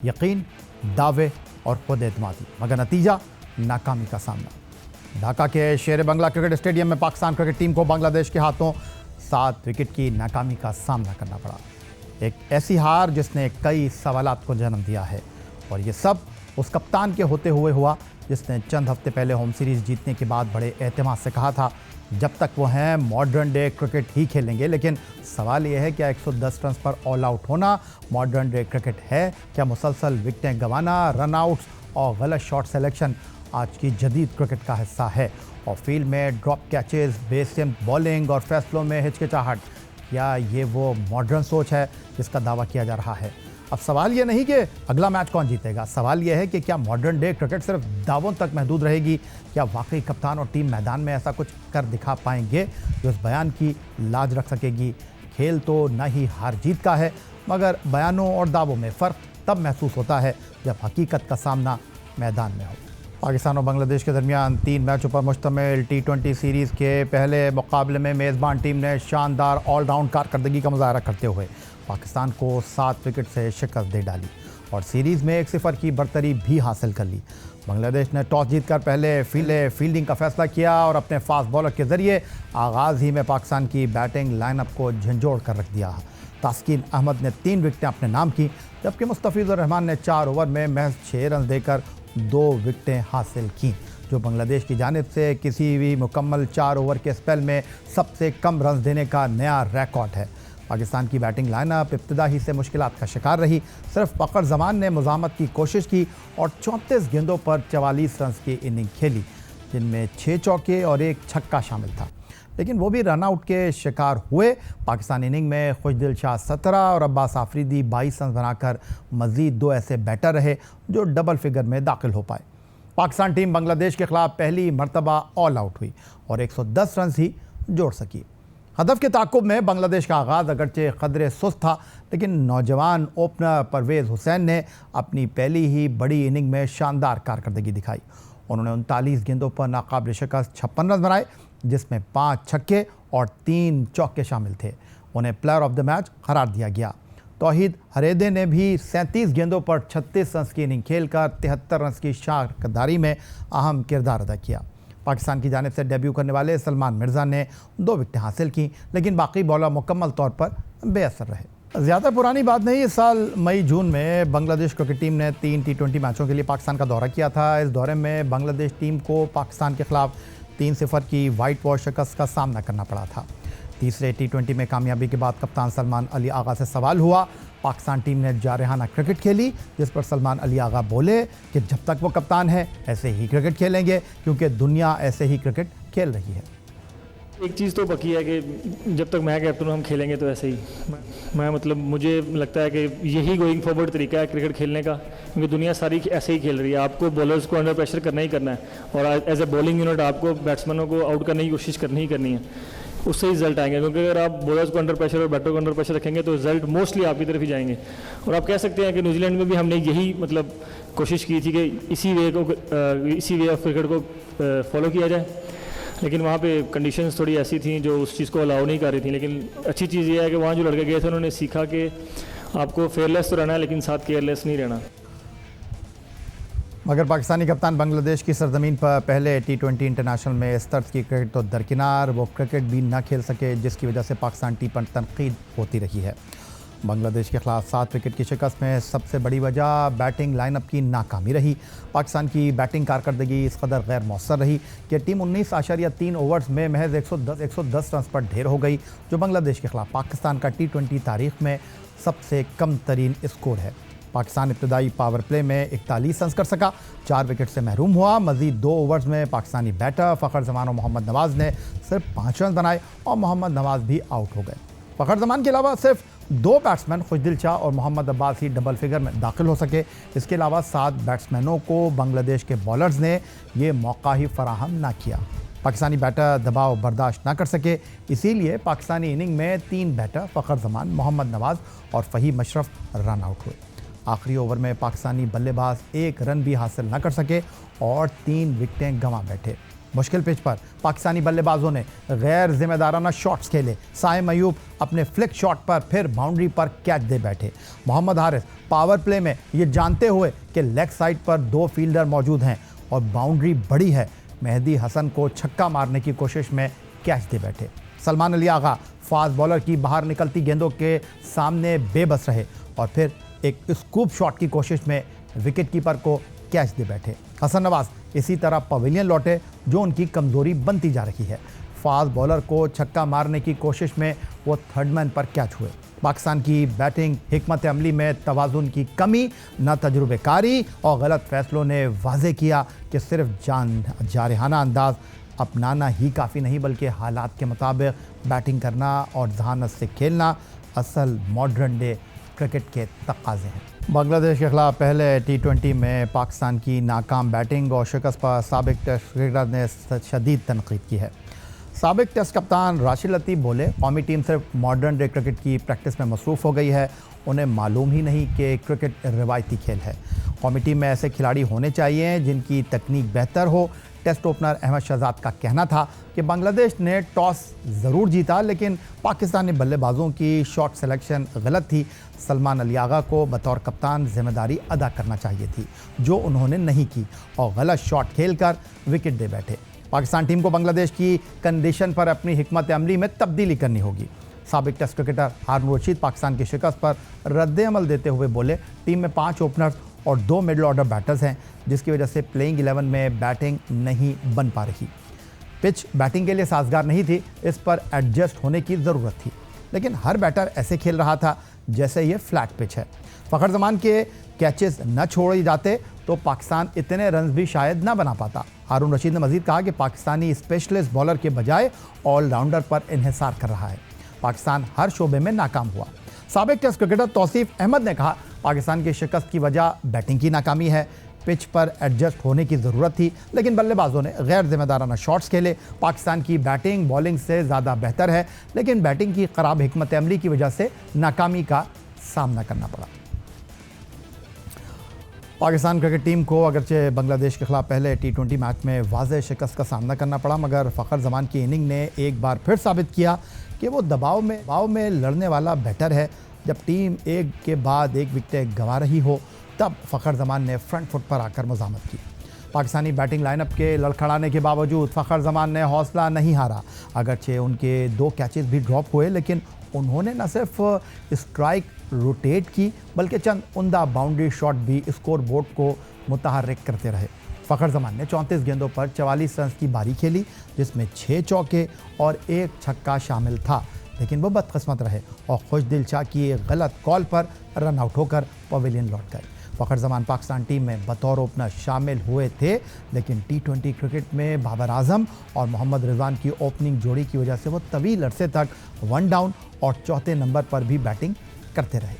यकीन, दावे और खुद एतमादी, मगर नतीजा नाकामी का सामना। ढाका के शेर बंगला क्रिकेट स्टेडियम में पाकिस्तान क्रिकेट टीम को बांग्लादेश के हाथों 7 विकेट की नाकामी का सामना करना पड़ा। एक ऐसी हार जिसने कई सवालात को जन्म दिया है, और ये सब उस कप्तान के होते हुए हुआ जिसने चंद हफ्ते पहले होम सीरीज़ जीतने के बाद बड़े एतमाद से कहा था जब तक वो हैं मॉडर्न डे क्रिकेट ही खेलेंगे। लेकिन सवाल ये है, क्या 110 रन पर ऑल आउट होना मॉडर्न डे क्रिकेट है? क्या मुसलसल विकेटें गंवाना, रन आउट्स और गलत शॉट सेलेक्शन आज की जदीद क्रिकेट का हिस्सा है? और फील्ड में ड्रॉप कैचेस, बेसिम बॉलिंग और फैसलों में हिचकिचाहट, क्या ये वो मॉडर्न सोच है जिसका दावा किया जा रहा है? अब सवाल ये नहीं कि अगला मैच कौन जीतेगा, सवाल ये है कि क्या मॉडर्न डे क्रिकेट सिर्फ दावों तक महदूद रहेगी? क्या वाकई कप्तान और टीम मैदान में ऐसा कुछ कर दिखा पाएंगे जो इस बयान की लाज रख सकेगी? खेल तो न ही हार जीत का है, मगर बयानों और दावों में फ़र्क तब महसूस होता है जब हकीकत का सामना मैदान में हो। पाकिस्तान और बांग्लादेश के दरमियान 3 मैचों पर मुश्तमिल T20 सीरीज़ के पहले मुकाबले में मेज़बान टीम ने शानदार ऑलराउंड कारकर्दगी का मुजाहरा करते हुए पाकिस्तान को 7 विकेट से शिकस्त दे डाली और सीरीज़ में 1-0 की बरतरी भी हासिल कर ली। बांग्लादेश ने टॉस जीतकर पहले फील्डिंग का फैसला किया और अपने फास्ट बॉलर के ज़रिए आगाज़ ही में पाकिस्तान की बैटिंग लाइनअप को झंझोड़ कर रख दिया। तास्किन अहमद ने 3 विकेटें अपने नाम की, जबकि मुस्तफिजुर रहमान ने 4 ओवर में महज 6 रन देकर 2 विकेटें हासिल की, जो बांग्लादेश की जानिब से किसी भी मुकम्मल 4 ओवर के स्पेल में सबसे कम रन देने का नया रिकॉर्ड है। पाकिस्तान की बैटिंग लाइनअप इब्तिदा ही से मुश्किलात का शिकार रही। सिर्फ फ़खर जमान ने मुज़ाहमत की कोशिश की और 34 गेंदों पर 44 रन की इनिंग खेली, जिनमें 6 चौके और 1 छक्का शामिल था, लेकिन वो भी रनआउट के शिकार हुए। पाकिस्तान इनिंग में खुशदिल शाह 17 और अब्बास आफरीदी 22 रन बनाकर मज़ीद 2 ऐसे बैटर रहे जो डबल फिगर में दाखिल हो पाए। पाकिस्तान टीम बांग्लादेश के खिलाफ पहली मरतबा ऑल आउट हुई और 110 रन ही जोड़ सकी। हदफ के ताक़ुब में बांग्लादेश का आगाज़ अगरचे क़दरे सुस्त था, लेकिन नौजवान ओपनर परवेज़ हुसैन ने अपनी पहली ही बड़ी इनिंग में शानदार कारकर्दगी दिखाई। उन्होंने 39 गेंदों पर नाकाबिल शिकस्त 56 रन बनाए, जिसमें 5 छक्के और 3 चौके शामिल थे। उन्हें प्लेयर ऑफ द मैच करार दिया गया। तौहीद हरेदे ने भी 37 गेंदों पर 36 रन की इनिंग खेलकर 73 रन की शानदारी में अहम किरदार अदा किया। पाकिस्तान की जानिब से डेब्यू करने वाले सलमान मिर्ज़ा ने 2 विकेटें हासिल की, लेकिन बाकी बॉलर मुकम्मल तौर पर बेअसर रहे। ज़्यादा पुरानी बात नहीं, इस साल मई-जून में बांग्लादेश क्रिकेट टीम ने 3 T20 मैचों के लिए पाकिस्तान का दौरा किया था। इस दौरे में बांग्लादेश टीम को पाकिस्तान के खिलाफ 3-0 की वाइट वॉश शिकस्त का सामना करना पड़ा था। तीसरे T20 में कामयाबी के बाद कप्तान सलमान अली आगा से सवाल हुआ। पाकिस्तान टीम ने जारहाना क्रिकेट खेली, जिस पर सलमान अली आगा बोले कि जब तक वो कप्तान है ऐसे ही क्रिकेट खेलेंगे, क्योंकि दुनिया ऐसे ही क्रिकेट खेल रही है। एक चीज़ तो पक्की है कि जब तक मैं कैप्टन हूँ हम खेलेंगे तो ऐसे ही। मैं मतलब मुझे लगता है कि यही गोइंग फॉरवर्ड तरीका है क्रिकेट खेलने का, क्योंकि दुनिया सारी ऐसे ही खेल रही है। आपको बॉलर्स को अंडर प्रेशर करना ही करना है और एज ए बॉलिंग यूनिट आपको बैट्समैनों को आउट करने की कोशिश करनी ही करनी है, उससे ही रिजल्ट आएंगे। क्योंकि अगर आप बॉलर्स को अंडर प्रेशर और बैटर को अंडर प्रेशर रखेंगे तो रिजल्ट मोस्टली आपकी तरफ ही जाएंगे। और आप कह सकते हैं कि न्यूजीलैंड में भी हमने यही मतलब कोशिश की थी कि इसी वे ऑफ क्रिकेट को फॉलो किया जाए, लेकिन वहाँ पे कंडीशंस थोड़ी ऐसी थी जो उस चीज़ को अलाउ नहीं कर रही थी। लेकिन अच्छी चीज़ ये है कि वहाँ जो लड़के गए थे उन्होंने सीखा कि आपको फेयरलेस तो रहना है, लेकिन साथ केयरलेस नहीं रहना। मगर पाकिस्तानी कप्तान बांग्लादेश की सरजमीन पर पहले T20 इंटरनेशनल में इस तर्ज की क्रिकेट तो दरकिनार, वो क्रिकेट भी ना खेल सके, जिसकी वजह से पाकिस्तान टीम पर तनकीद होती रही है। बांग्लादेश के खिलाफ 7 विकेट की शिकस्त में सबसे बड़ी वजह बैटिंग लाइनअप की नाकामी रही। पाकिस्तान की बैटिंग कारकर्दगी इस कदर गैर मौसर रही कि टीम 19.3 ओवर्स में महज 110 रन पर ढेर हो गई, जो बांग्लादेश के खिलाफ पाकिस्तान का T20 तारीख में सबसे कम तरीन स्कोर है। पाकिस्तान इब्तदाई पावर प्ले में 41 रन कर सका, 4 विकेट से महरूम हुआ। मज़ीद 2 ओवर्स में पाकिस्तानी बैटर फ़खर जमान और मोहम्मद नवाज़ ने सिर्फ 5 रन बनाए और मोहम्मद नवाज़ भी आउट हो गए। फ़खर जमान के अलावा सिर्फ 2 बैट्समैन खुशदिल शाह और मोहम्मद अब्बास ही डबल फिगर में दाखिल हो सके। इसके अलावा 7 बैट्समैनों को बांग्लादेश के बॉलर्स ने ये मौका ही फराहम ना किया। पाकिस्तानी बैटर दबाव बर्दाश्त ना कर सके, इसीलिए पाकिस्तानी इनिंग में 3 बैटर फ़खर जमान, मोहम्मद नवाज़ और फ़हीम अशरफ रन आउट हुए। आखिरी ओवर में पाकिस्तानी बल्लेबाज 1 रन भी हासिल न कर सके और 3 विकेटें गंवा बैठे। मुश्किल पिच पर पाकिस्तानी बल्लेबाजों ने गैर जिम्मेदाराना शॉट्स खेले। साइम अयूब अपने फ्लिक शॉट पर फिर बाउंड्री पर कैच दे बैठे। मोहम्मद हारिस पावर प्ले में ये जानते हुए कि लेग साइड पर 2 फील्डर मौजूद हैं और बाउंड्री बड़ी है, मेहदी हसन को छक्का मारने की कोशिश में कैच दे बैठे। सलमान अली आगा फास्ट बॉलर की बाहर निकलती गेंदों के सामने बेबस रहे और फिर एक स्कूप शॉट की कोशिश में विकेट कीपर को कैच दे बैठे। हसन नवाज इसी तरह पवेलियन लौटे, जो उनकी कमजोरी बनती जा रही है। फास्ट बॉलर को छक्का मारने की कोशिश में वो थर्ड मैन पर कैच हुए। पाकिस्तान की बैटिंग हिकमत अमली में तवाज़ुन की कमी, न तजुर्बेकारी और गलत फैसलों ने वाज़े किया कि सिर्फ जारहाना अंदाज अपनाना ही काफ़ी नहीं, बल्कि हालात के मुताबिक बैटिंग करना और जहानत से खेलना असल मॉडर्न डे क्रिकेट के तकाज़े हैं। बांग्लादेश के खिलाफ पहले T20 में पाकिस्तान की नाकाम बैटिंग और शिकस्त पर साबिक टेस्ट क्रिकेटर ने शदीद तनकीद की है। साबिक टेस्ट कप्तान राशिद लतीफ़ बोले, कौमी टीम सिर्फ मॉडर्न डे क्रिकेट की प्रैक्टिस में मसरूफ़ हो गई है, उन्हें मालूम ही नहीं कि क्रिकेट रिवायती खेल है। कौमी टीम में ऐसे खिलाड़ी होने चाहिए जिनकी तकनीक बेहतर हो। टेस्ट ओपनर अहमद शहजाद का कहना था कि बांग्लादेश ने टॉस ज़रूर जीता, लेकिन पाकिस्तानी बल्लेबाजों की शॉट सिलेक्शन गलत थी। सलमान अली आगा को बतौर कप्तान जिम्मेदारी अदा करना चाहिए थी, जो उन्होंने नहीं की और गलत शॉट खेलकर विकेट दे बैठे। पाकिस्तान टीम को बांग्लादेश की कंडीशन पर अपनी हिकमत अमली में तब्दीली करनी होगी। साबिक टेस्ट क्रिकेटर हारून रशीद पाकिस्तान की शिकस्त पर रद्द-ए-अमल देते हुए बोले, टीम में 5 ओपनर्स और 2 मिडिल ऑर्डर बैटर्स हैं, जिसकी वजह से प्लेइंग 11 में बैटिंग नहीं बन पा रही। पिच बैटिंग के लिए साजगार नहीं थी, इस पर एडजस्ट होने की ज़रूरत थी, लेकिन हर बैटर ऐसे खेल रहा था जैसे ये फ्लैट पिच है। फ़खर जमान के कैचेस न छोड़े जाते तो पाकिस्तान इतने रन भी शायद न बना पाता। हारून रशीद ने मजीद कहा कि पाकिस्तानी स्पेशलिस्ट बॉलर के बजाय ऑलराउंडर पर इन्हिसार कर रहा है। पाकिस्तान हर शोबे में नाकाम हुआ। साबिक टेस्ट क्रिकेटर तौसीफ अहमद ने कहा, पाकिस्तान की शिकस्त की वजह बैटिंग की नाकामी है। पिच पर एडजस्ट होने की ज़रूरत थी, लेकिन बल्लेबाजों ने गैर जिम्मेदाराना शॉट्स खेले। पाकिस्तान की बैटिंग बॉलिंग से ज़्यादा बेहतर है, लेकिन बैटिंग की ख़राब हिकमत अमली की वजह से नाकामी का सामना करना पड़ा। पाकिस्तान क्रिकेट टीम को अगरचे बांग्लादेश के खिलाफ पहले T20 मैच में वाज़ेह शिकस्त का सामना करना पड़ा, मगर फ़खर जमान की इनिंग ने एक बार फिर साबित किया कि वो दबाव में लड़ने वाला बैटर है। जब टीम एक के बाद एक विकेट गंवा रही हो, तब फ़खर जमान ने फ्रंट फुट पर आकर मज़ामत की। पाकिस्तानी बैटिंग लाइनअप के लड़खड़ाने के बावजूद फ़खर जमान ने हौसला नहीं हारा। अगरचे उनके 2 कैचेस भी ड्रॉप हुए, लेकिन उन्होंने न सिर्फ स्ट्राइक रोटेट की, बल्कि चंद उम्दा बाउंड्री शॉट भी स्कोर बोर्ड को मुतहर्रिक करते रहे। फ़खर जमान ने 34 गेंदों पर 44 रन की बारी खेली, जिसमें 6 चौके और 1 छक्का शामिल था, लेकिन वो बदकिस्मत रहे और खुशदिल शाह की एक गलत कॉल पर रन आउट होकर पवेलियन लौट गए। फ़खर जमान पाकिस्तान टीम में बतौर ओपनर शामिल हुए थे, लेकिन T20 क्रिकेट में बाबर आजम और मोहम्मद रिजवान की ओपनिंग जोड़ी की वजह से वो तवील अरसे तक 1 डाउन और चौथे नंबर पर भी बैटिंग करते रहे।